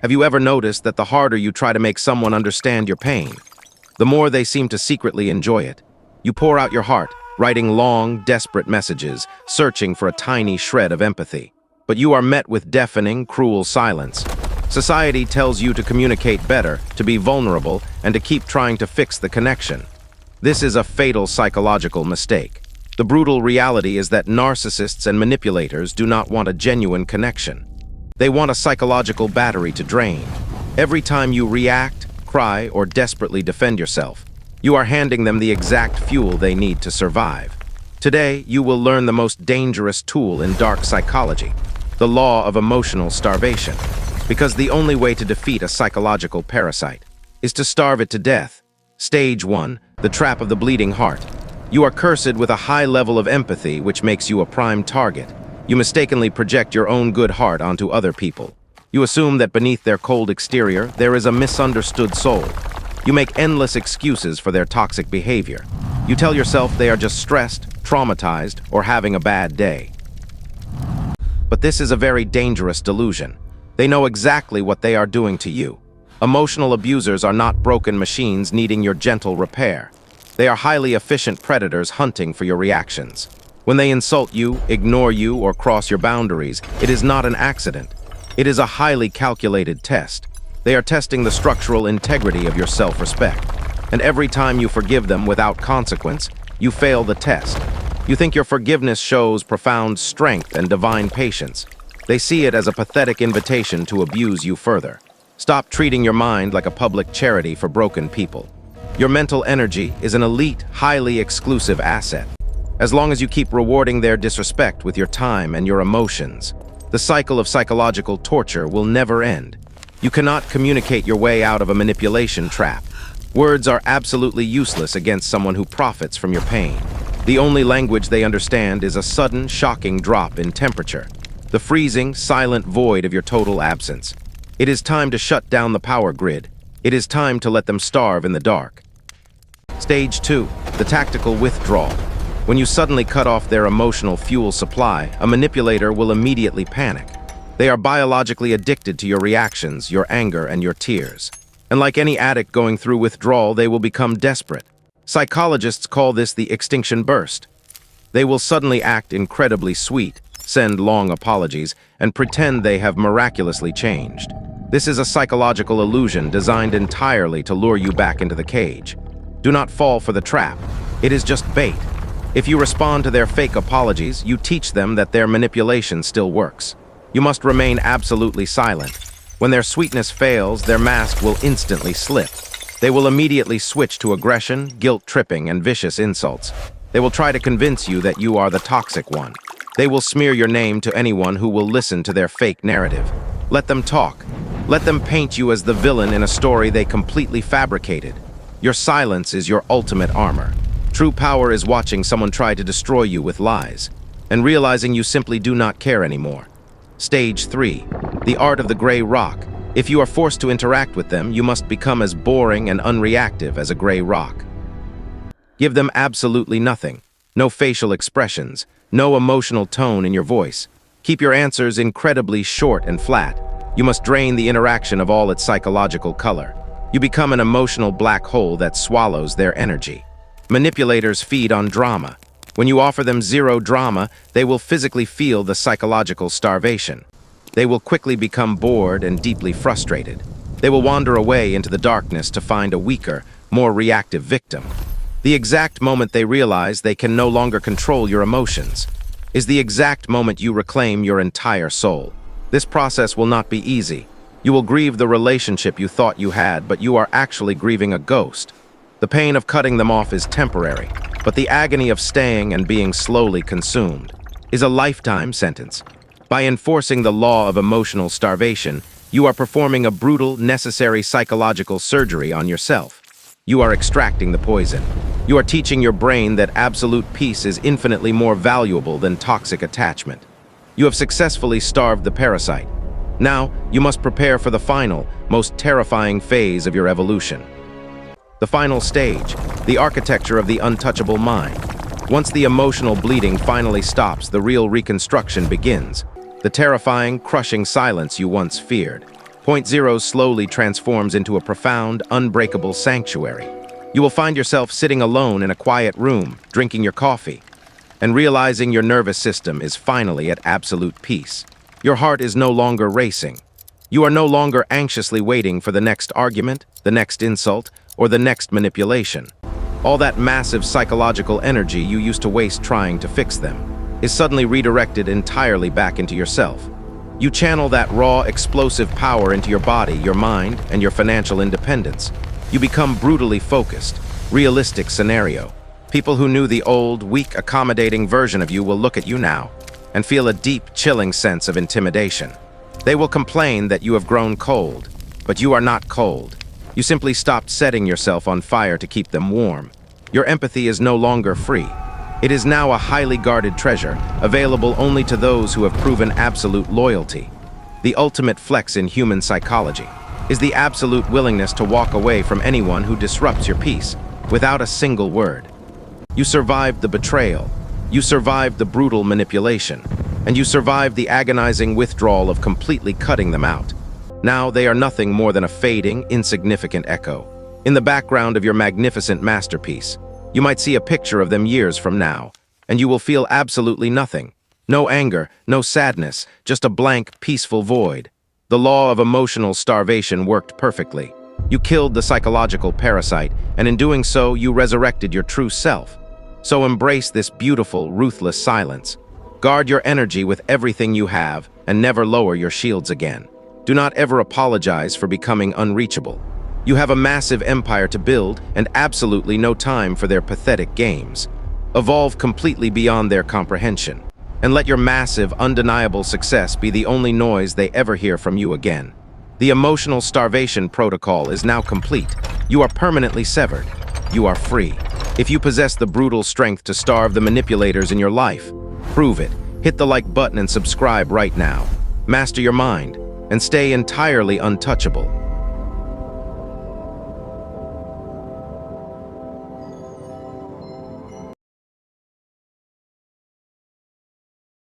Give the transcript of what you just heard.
Have you ever noticed that the harder you try to make someone understand your pain, the more they seem to secretly enjoy it? You pour out your heart, writing long, desperate messages, searching for a tiny shred of empathy. But you are met with deafening, cruel silence. Society tells you to communicate better, to be vulnerable, and to keep trying to fix the connection. This is a fatal psychological mistake. The brutal reality is that narcissists and manipulators do not want a genuine connection. They want a psychological battery to drain. Every time you react, cry, or desperately defend yourself, you are handing them the exact fuel they need to survive. Today, you will learn the most dangerous tool in dark psychology, the law of emotional starvation. Because the only way to defeat a psychological parasite is to starve it to death. Stage 1, the trap of the bleeding heart. You are cursed with a high level of empathy, which makes you a prime target. You mistakenly project your own good heart onto other people. You assume that beneath their cold exterior, there is a misunderstood soul. You make endless excuses for their toxic behavior. You tell yourself they are just stressed, traumatized, or having a bad day. But this is a very dangerous delusion. They know exactly what they are doing to you. Emotional abusers are not broken machines needing your gentle repair. They are highly efficient predators hunting for your reactions. When they insult you, ignore you, or cross your boundaries, it is not an accident. It is a highly calculated test. They are testing the structural integrity of your self-respect. And every time you forgive them without consequence, you fail the test. You think your forgiveness shows profound strength and divine patience. They see it as a pathetic invitation to abuse you further. Stop treating your mind like a public charity for broken people. Your mental energy is an elite, highly exclusive asset. As long as you keep rewarding their disrespect with your time and your emotions, the cycle of psychological torture will never end. You cannot communicate your way out of a manipulation trap. Words are absolutely useless against someone who profits from your pain. The only language they understand is a sudden, shocking drop in temperature, the freezing, silent void of your total absence. It is time to shut down the power grid. It is time to let them starve in the dark. Stage 2, the tactical withdrawal. When you suddenly cut off their emotional fuel supply, a manipulator will immediately panic. They are biologically addicted to your reactions, your anger, and your tears. And like any addict going through withdrawal, they will become desperate. Psychologists call this the extinction burst. They will suddenly act incredibly sweet, send long apologies, and pretend they have miraculously changed. This is a psychological illusion designed entirely to lure you back into the cage. Do not fall for the trap. It is just bait. If you respond to their fake apologies, you teach them that their manipulation still works. You must remain absolutely silent. When their sweetness fails, their mask will instantly slip. They will immediately switch to aggression, guilt-tripping, and vicious insults. They will try to convince you that you are the toxic one. They will smear your name to anyone who will listen to their fake narrative. Let them talk. Let them paint you as the villain in a story they completely fabricated. Your silence is your ultimate armor. True power is watching someone try to destroy you with lies, and realizing you simply do not care anymore. Stage 3, the art of the gray rock. If you are forced to interact with them, you must become as boring and unreactive as a gray rock. Give them absolutely nothing. No facial expressions, no emotional tone in your voice. Keep your answers incredibly short and flat. You must drain the interaction of all its psychological color. You become an emotional black hole that swallows their energy. Manipulators feed on drama. When you offer them zero drama, they will physically feel the psychological starvation. They will quickly become bored and deeply frustrated. They will wander away into the darkness to find a weaker, more reactive victim. The exact moment they realize they can no longer control your emotions is the exact moment you reclaim your entire soul. This process will not be easy. You will grieve the relationship you thought you had, but you are actually grieving a ghost. The pain of cutting them off is temporary, but the agony of staying and being slowly consumed is a lifetime sentence. By enforcing the law of emotional starvation, you are performing a brutal, necessary psychological surgery on yourself. You are extracting the poison. You are teaching your brain that absolute peace is infinitely more valuable than toxic attachment. You have successfully starved the parasite. Now, you must prepare for the final, most terrifying phase of your evolution. The final stage, the architecture of the untouchable mind. Once the emotional bleeding finally stops, the real reconstruction begins. The terrifying, crushing silence you once feared. Point Zero slowly transforms into a profound, unbreakable sanctuary. You will find yourself sitting alone in a quiet room, drinking your coffee, and realizing your nervous system is finally at absolute peace. Your heart is no longer racing. You are no longer anxiously waiting for the next argument, the next insult, or the next manipulation. All that massive psychological energy you used to waste trying to fix them is suddenly redirected entirely back into yourself. You channel that raw, explosive power into your body, your mind, and your financial independence. You become brutally focused, realistic scenario. People who knew the old, weak, accommodating version of you will look at you now and feel a deep, chilling sense of intimidation. They will complain that you have grown cold, but you are not cold. You simply stopped setting yourself on fire to keep them warm. Your empathy is no longer free. It is now a highly guarded treasure, available only to those who have proven absolute loyalty. The ultimate flex in human psychology is the absolute willingness to walk away from anyone who disrupts your peace without a single word. You survived the betrayal, you survived the brutal manipulation, and you survived the agonizing withdrawal of completely cutting them out. Now they are nothing more than a fading, insignificant echo. In the background of your magnificent masterpiece, you might see a picture of them years from now, and you will feel absolutely nothing. No anger, no sadness, just a blank, peaceful void. The law of emotional starvation worked perfectly. You killed the psychological parasite, and in doing so, you resurrected your true self. So embrace this beautiful, ruthless silence. Guard your energy with everything you have, and never lower your shields again. Do not ever apologize for becoming unreachable. You have a massive empire to build, and absolutely no time for their pathetic games. Evolve completely beyond their comprehension, and let your massive, undeniable success be the only noise they ever hear from you again. The emotional starvation protocol is now complete. You are permanently severed. You are free. If you possess the brutal strength to starve the manipulators in your life, prove it. Hit the like button and subscribe right now. Master your mind, and stay entirely untouchable.